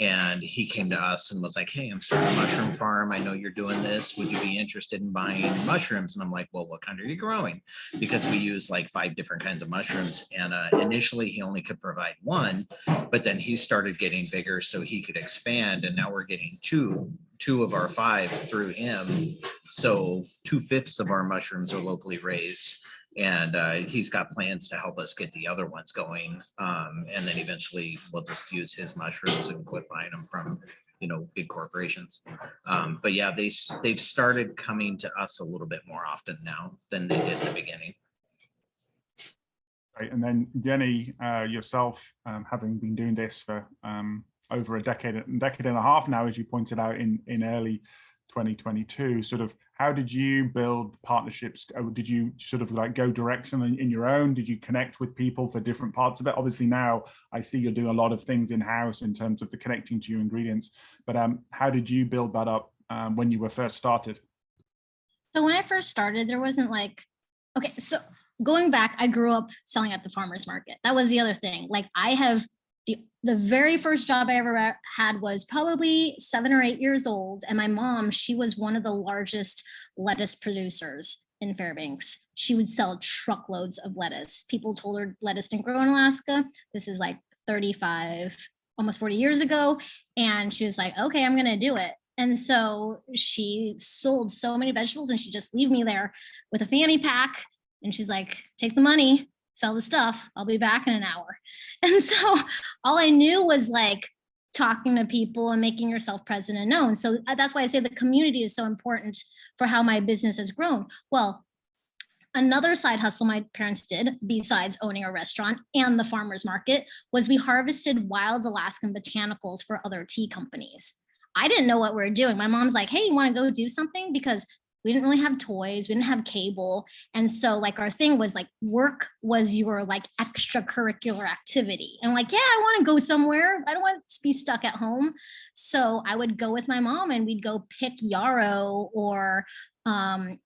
And he came to us and was like, hey, I'm starting a mushroom farm. I know you're doing this. Would you be interested in buying mushrooms? And I'm like, well, what kind are you growing? Because we use like 5 different kinds of mushrooms. And initially he only could provide one, but then he started getting bigger so he could expand. And now we're getting two of our 5 through him. So 2/5 of our mushrooms are locally raised. And he's got plans to help us get the other ones going. And then eventually we'll just use his mushrooms and quit buying them from, big corporations. But yeah, they've started coming to us a little bit more often now than they did in the beginning. Right. And then Jenny, yourself, having been doing this for over a decade and a half now, as you pointed out in early 2022, how did you build partnerships? Did you go direct in your own? Did you connect with people for different parts of it? Obviously now I see you're doing a lot of things in-house in terms of the connecting to your ingredients, but how did you build that up when you were first started? So when I first started, there wasn't so going back, I grew up selling at the farmer's market. That was the other thing. Like, I have the very first job I ever had was probably 7 or 8 years old. And my mom, she was one of the largest lettuce producers in Fairbanks. She would sell truckloads of lettuce. People told her lettuce didn't grow in Alaska. This is like 35, almost 40 years ago. And she was like, okay, I'm going to do it. And so she sold so many vegetables, and she'd just leave me there with a fanny pack. And she's like, take the money, sell the stuff. I'll be back in an hour. And so all I knew was like talking to people and making yourself present and known. So that's why I say the community is so important for how my business has grown. Well, another side hustle my parents did, besides owning a restaurant and the farmer's market, was we harvested wild Alaskan botanicals for other tea companies. I didn't know what we were doing. My mom's like, hey, you want to go do something? Because we didn't really have toys. We didn't have cable. And so like our thing was like work was your like extracurricular activity. And like, yeah, I want to go somewhere. I don't want to be stuck at home. So I would go with my mom and we'd go pick yarrow or, I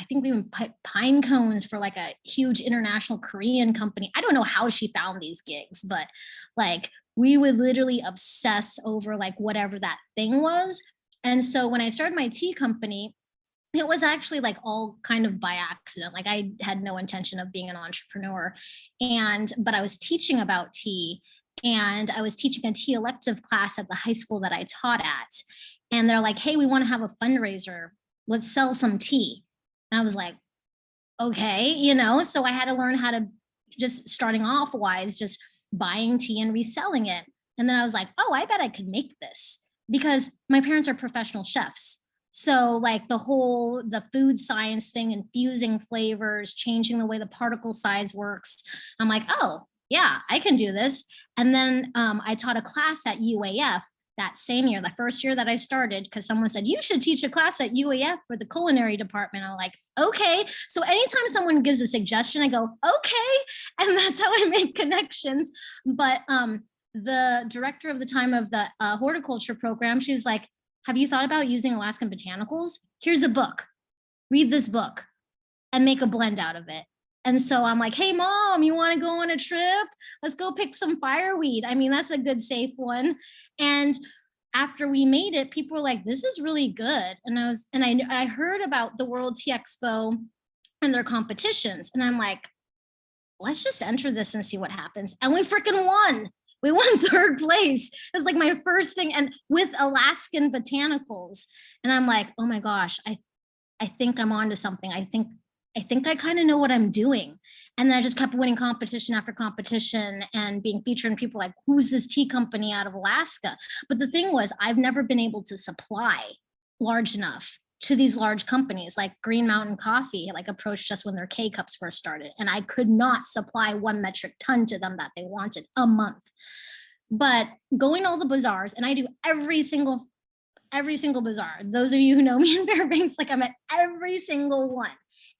think we would put pine cones for like a huge international Korean company. I don't know how she found these gigs, but like we would literally obsess over like whatever that thing was. And so when I started my tea company, it was actually like all kind of by accident. Like I had no intention of being an entrepreneur, but I was teaching about tea, and I was teaching a tea elective class at the high school that I taught at. And they're like, hey, we want to have a fundraiser. Let's sell some tea. And I was like, okay, so I had to learn how to, just starting off wise, just buying tea and reselling it. And then I was like, oh, I bet I could make this, because my parents are professional chefs. So like the food science thing, infusing flavors, changing the way the particle size works. I'm like, oh yeah, I can do this. And then I taught a class at UAF that same year, the first year that I started, because someone said, you should teach a class at UAF for the culinary department. I'm like, okay. So anytime someone gives a suggestion, I go, okay. And that's how I make connections. But the director of the time of the horticulture program, she's like, have you thought about using Alaskan botanicals? Here's a book. Read this book and make a blend out of it. And so I'm like, hey, Mom, you want to go on a trip? Let's go pick some fireweed. I mean, that's a good, safe one. And after we made it, people were like, this is really good. And I heard about the World Tea Expo and their competitions. And I'm like, let's just enter this and see what happens. And we freaking won. We won third place. It was like my first thing, and with Alaskan botanicals. And I'm like, oh my gosh, I think I'm onto something. I think I kind of know what I'm doing. And then I just kept winning competition after competition and being featured, and people like, who's this tea company out of Alaska? But the thing was, I've never been able to supply large enough to these large companies. Like Green Mountain Coffee, like approached us when their K-Cups first started, and I could not supply 1 metric ton to them that they wanted a month. But going to all the bazaars, and I do every single bazaar. Those of you who know me in Fairbanks, like I'm at every single one.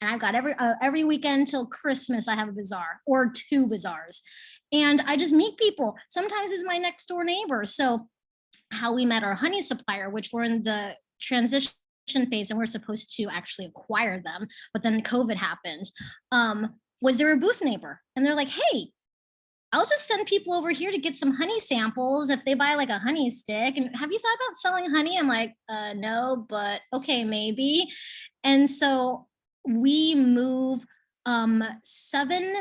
And I've got every weekend till Christmas, I have a bazaar or 2 bazaars. And I just meet people. Sometimes it's my next door neighbor. So how we met our honey supplier, which we're in the transition phase and we're supposed to actually acquire them, but then COVID happened, was there a booth neighbor. And they're like, hey, I'll just send people over here to get some honey samples if they buy like a honey stick. And have you thought about selling honey? I'm like, no, but okay, maybe. And so we move 7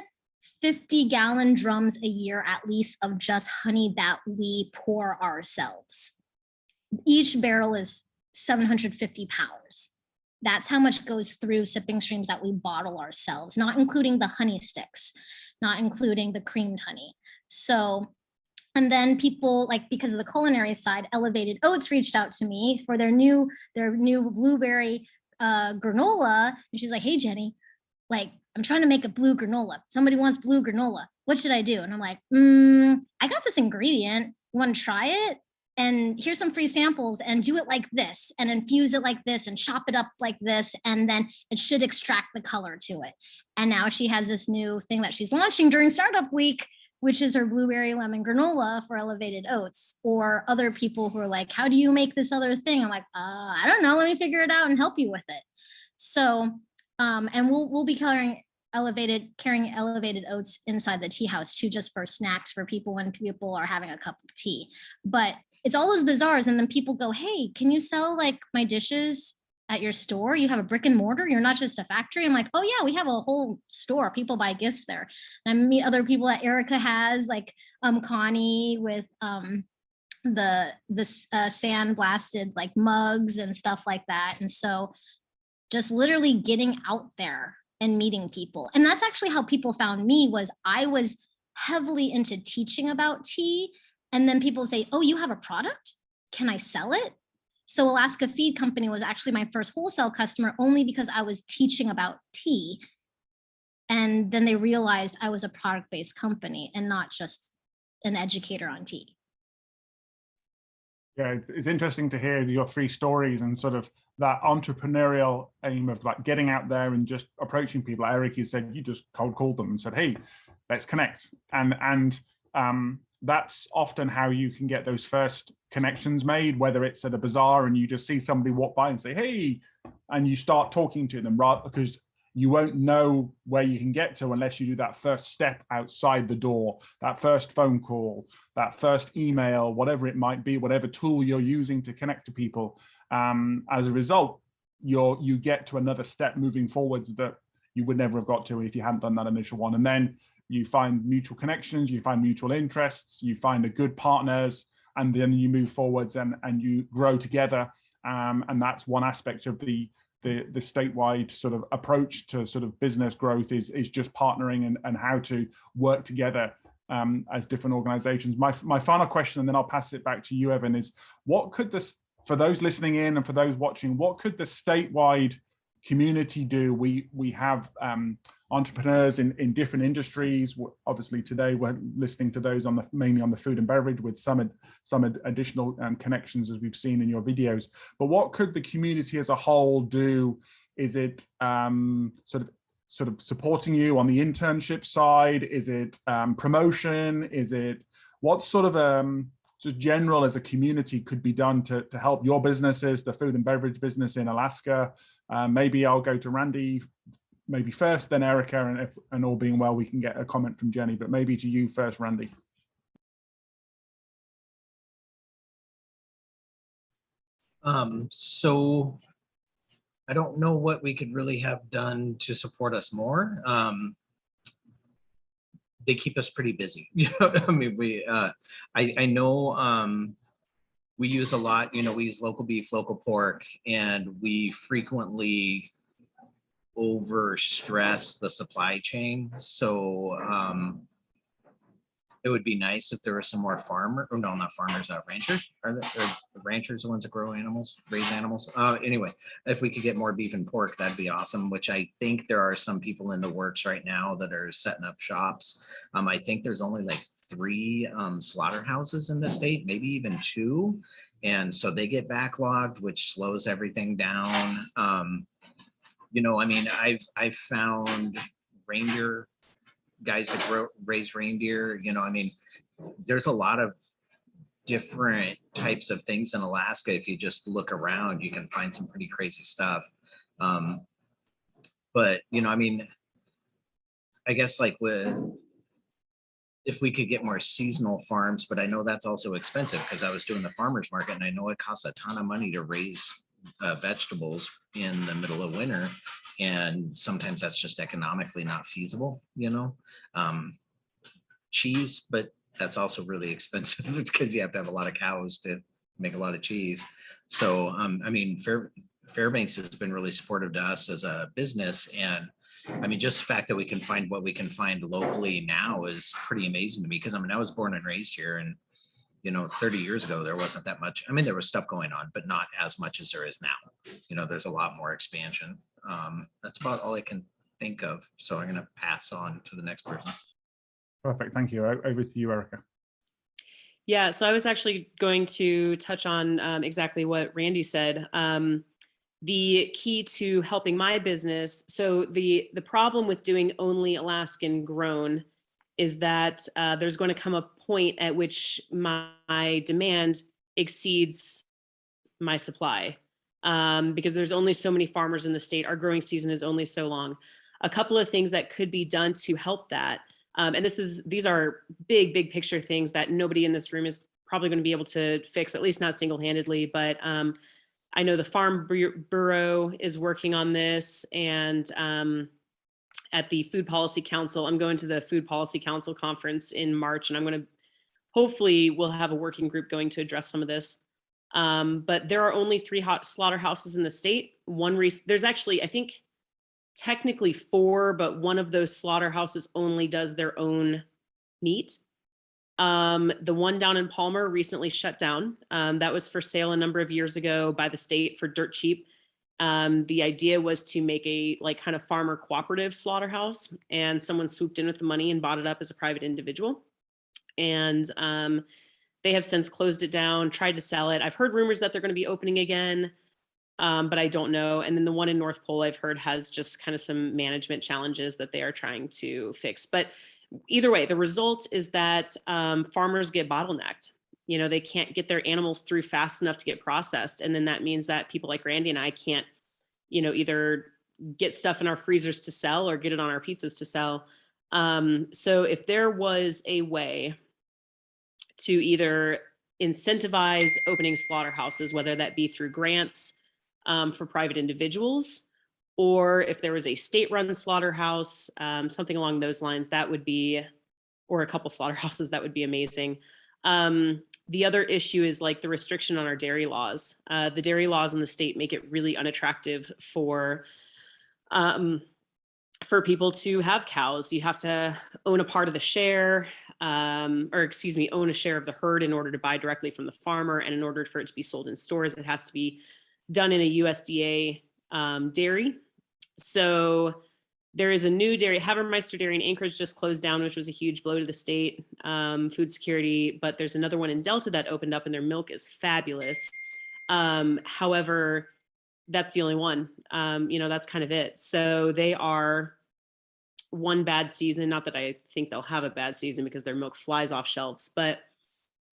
50-gallon drums a year at least of just honey that we pour ourselves. Each barrel is 750 pounds. That's how much goes through sipping streams that we bottle ourselves, not including the honey sticks, not including the creamed honey. So, and then people, like, because of the culinary side, Elevated Oats reached out to me for their new blueberry granola. And she's like, hey, Jenny, like, I'm trying to make a blue granola. Somebody wants blue granola. What should I do? And I'm like, I got this ingredient. You want to try it? And here's some free samples, and do it like this, and infuse it like this, and chop it up like this, and then it should extract the color to it. And now she has this new thing that she's launching during Startup Week, which is her blueberry lemon granola for Elevated Oats. Or other people who are like, how do you make this other thing? I'm like, I don't know, let me figure it out and help you with it. So, and we'll be carrying elevated oats inside the tea house too, just for snacks for people when people are having a cup of tea. But it's all those bazaars, and then people go, hey, can you sell like my dishes at your store? You have a brick and mortar, you're not just a factory. I'm like, oh yeah, we have a whole store. People buy gifts there. And I meet other people that Erica has, like Connie with the sand blasted like mugs and stuff like that. And so just literally getting out there and meeting people. And that's actually how people found me. Was I was heavily into teaching about tea. And then people say, oh, you have a product? Can I sell it? So Alaska Feed Company was actually my first wholesale customer, only because I was teaching about tea. And then they realized I was a product-based company and not just an educator on tea. Yeah, it's interesting to hear your 3 stories and sort of that entrepreneurial aim of like getting out there and just approaching people. Eric, you said you just cold called them and said, hey, let's connect. And that's often how you can get those first connections made, whether it's at a bazaar and you just see somebody walk by and say, hey, and you start talking to them, rather, because you won't know where you can get to unless you do that first step outside the door, that first phone call, that first email, whatever it might be, whatever tool you're using to connect to people. As a result, you get to another step moving forwards that you would never have got to if you hadn't done that initial one. And then you find mutual connections, you find mutual interests, you find the good partners, and then you move forwards and you grow together. And that's one aspect of the statewide sort of approach to sort of business growth is just partnering and how to work together as different organizations. My final question, and then I'll pass it back to you, Evan, is what could this, for those listening in and for those watching, what could the statewide community do? We have entrepreneurs in different industries. Obviously today we're listening to those mainly on the food and beverage, with some additional connections as we've seen in your videos. But what could the community as a whole do? Is it sort of supporting you on the internship side? Is it promotion? Is it what sort of just general as a community could be done to help your businesses, the food and beverage business in Alaska? Maybe I'll go to Randy maybe first, then Erica, and all being well, we can get a comment from Jenny, but maybe to you first, Randy. So I don't know what we could really have done to support us more. They keep us pretty busy. You know, I mean, I know we use a lot, you know, we use local beef, local pork, and we frequently overstress the supply chain. So it would be nice if there were some more ranchers. Are the ranchers the ones that grow animals, raise animals? Anyway, if we could get more beef and pork, that'd be awesome, which I think there are some people in the works right now that are setting up shops. I think there's only like 3 slaughterhouses in the state, maybe even 2. And so they get backlogged, which slows everything down. You know, I mean, I've found reindeer guys that raise reindeer, you know, I mean, there's a lot of different types of things in Alaska. If you just look around, you can find some pretty crazy stuff. But, you know, I mean, I guess like if we could get more seasonal farms, but I know that's also expensive because I was doing the farmer's market and I know it costs a ton of money to raise vegetables in the middle of winter, and sometimes that's just economically not feasible, you know. Cheese, but that's also really expensive because you have to have a lot of cows to make a lot of cheese. So I mean, Fairbanks has been really supportive to us as a business, and I mean, just the fact that we can find what we can find locally now is pretty amazing to me, because I mean, I was born and raised here, and you know, 30 years ago, there wasn't that much. I mean, there was stuff going on, but not as much as there is now. You know, there's a lot more expansion. That's about all I can think of. So I'm going to pass on to the next person. Perfect. Thank you. Over to you, Erica. Yeah, so I was actually going to touch on exactly what Randy said. The key to helping my business. So the problem with doing only Alaskan grown is that there's going to come a point at which my demand exceeds my supply, because there's only so many farmers in the state. Our growing season is only so long. A couple of things that could be done to help that, and these are big picture things that nobody in this room is probably going to be able to fix, at least not single-handedly, but I know the Farm Bureau is working on this, and at the Food Policy Council, I'm going to the Food Policy Council conference in March, and hopefully we'll have a working group going to address some of this. But there are only 3 hot slaughterhouses in the state. There's actually, I think, technically 4, but one of those slaughterhouses only does their own meat. The one down in Palmer recently shut down. That was for sale a number of years ago by the state for dirt cheap. The idea was to make a kind of farmer cooperative slaughterhouse, and someone swooped in with the money and bought it up as a private individual. And they have since closed it down, tried to sell it. I've heard rumors that they're going to be opening again, but I don't know. And then the one in North Pole I've heard has just kind of some management challenges that they are trying to fix. But either way, the result is that farmers get bottlenecked. You know, they can't get their animals through fast enough to get processed. And then that means that people like Randy and I can't, you know, either get stuff in our freezers to sell or get it on our pizzas to sell. So if there was a way to either incentivize opening slaughterhouses, whether that be through grants for private individuals, or if there was a state-run slaughterhouse, something along those lines, that would be, or a couple slaughterhouses, that would be amazing. The other issue is like the restriction on our dairy laws. The dairy laws in the state make it really unattractive for people to have cows. You have to own a part of the share, own a share of the herd in order to buy directly from the farmer. And in order for it to be sold in stores, it has to be done in a USDA dairy. So there is a new dairy, Habermeister Dairy in Anchorage just closed down, which was a huge blow to the state, food security, but there's another one in Delta that opened up and their milk is fabulous. However, that's the only one, that's kind of it. So they are one bad season, not that I think they'll have a bad season because their milk flies off shelves, but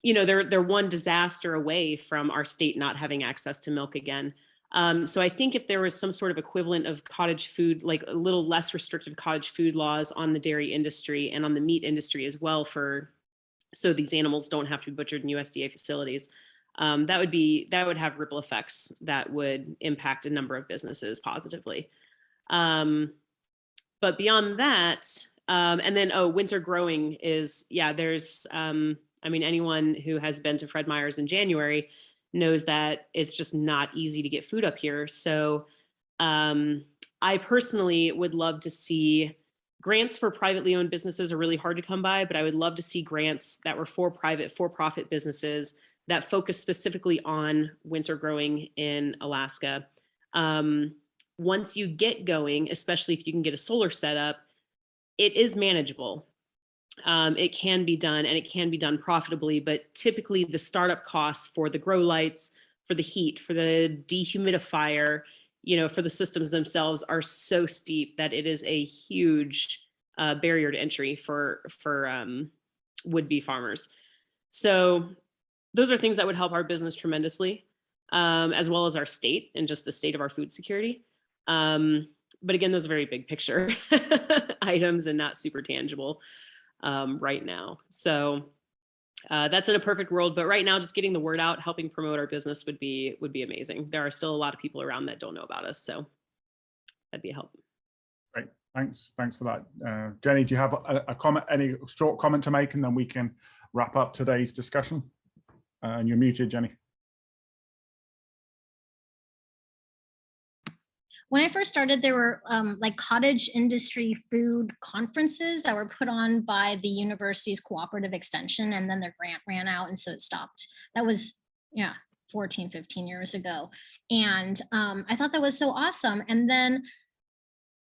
they're one disaster away from our state not having access to milk again. So I think if there was some sort of equivalent of cottage food, like a little less restrictive cottage food laws on the dairy industry and on the meat industry as well, so these animals don't have to be butchered in USDA facilities, that would have ripple effects that would impact a number of businesses positively. But beyond that, and then, winter growing is, there's, anyone who has been to Fred Meyer's in January knows that it's just not easy to get food up here. So I personally would love to see grants for privately owned businesses are really hard to come by, but I would love to see grants that were for for-profit businesses that focus specifically on winter growing in Alaska. Once you get going, especially if you can get a solar setup, it is manageable. It can be done and it can be done profitably, but typically the startup costs for the grow lights, for the heat, for the dehumidifier, for the systems themselves are so steep that it is a huge barrier to entry for would-be farmers. So those are things that would help our business tremendously, as well as our state and just the state of our food security. But again, those are very big picture items and not super tangible right now. So that's in a perfect world, but right now just getting the word out, helping promote our business would be amazing. There are still a lot of people around that don't know about us, so that'd be a help. Great, thanks for that. Jenny, do you have a comment, any short comment to make, and then we can wrap up today's discussion? And you're muted, Jenny. When I first started, there were like cottage industry food conferences that were put on by the university's cooperative extension, and then their grant ran out, and so it stopped. That was 14, 15 years ago. And I thought that was so awesome. And then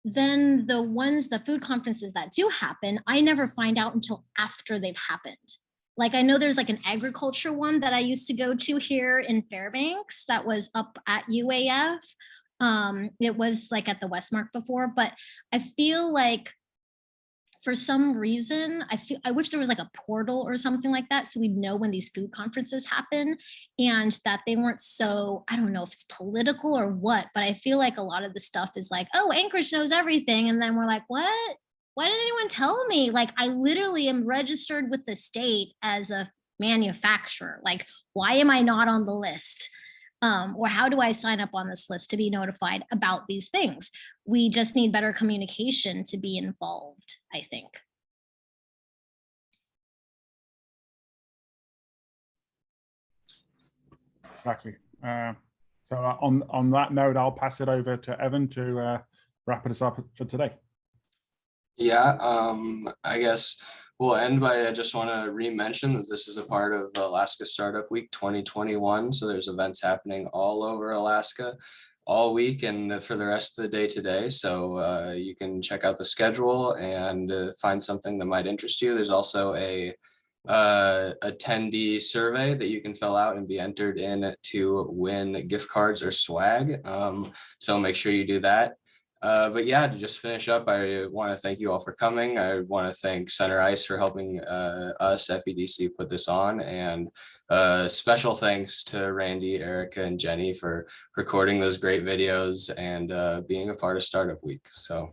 the food conferences that do happen, I never find out until after they've happened. Like, I know there's like an agriculture one that I used to go to here in Fairbanks that was up at UAF. It was like at the Westmark before, but I feel like for some reason, I wish there was like a portal or something like that, so we'd know when these food conferences happen, and that they weren't so, I don't know if it's political or what, but I feel like a lot of the stuff is like, oh, Anchorage knows everything. And then we're like, what? Why didn't anyone tell me? Like, I literally am registered with the state as a manufacturer. Like, why am I not on the list? Or how do I sign up on this list to be notified about these things? We just need better communication to be involved, I think. Exactly. So on that note, I'll pass it over to Evan to wrap us up for today. Yeah, I guess we'll end by, I just want to re-mention that this is a part of Alaska Startup Week 2021. So there's events happening all over Alaska all week and for the rest of the day today. So you can check out the schedule and find something that might interest you. There's also a attendee survey that you can fill out and be entered in to win gift cards or swag. So make sure you do that. But yeah, to just finish up, I want to thank you all for coming. I want to thank Center Ice for helping us, FEDC, put this on. And special thanks to Randy, Erica, and Jenny for recording those great videos and being a part of Startup Week. So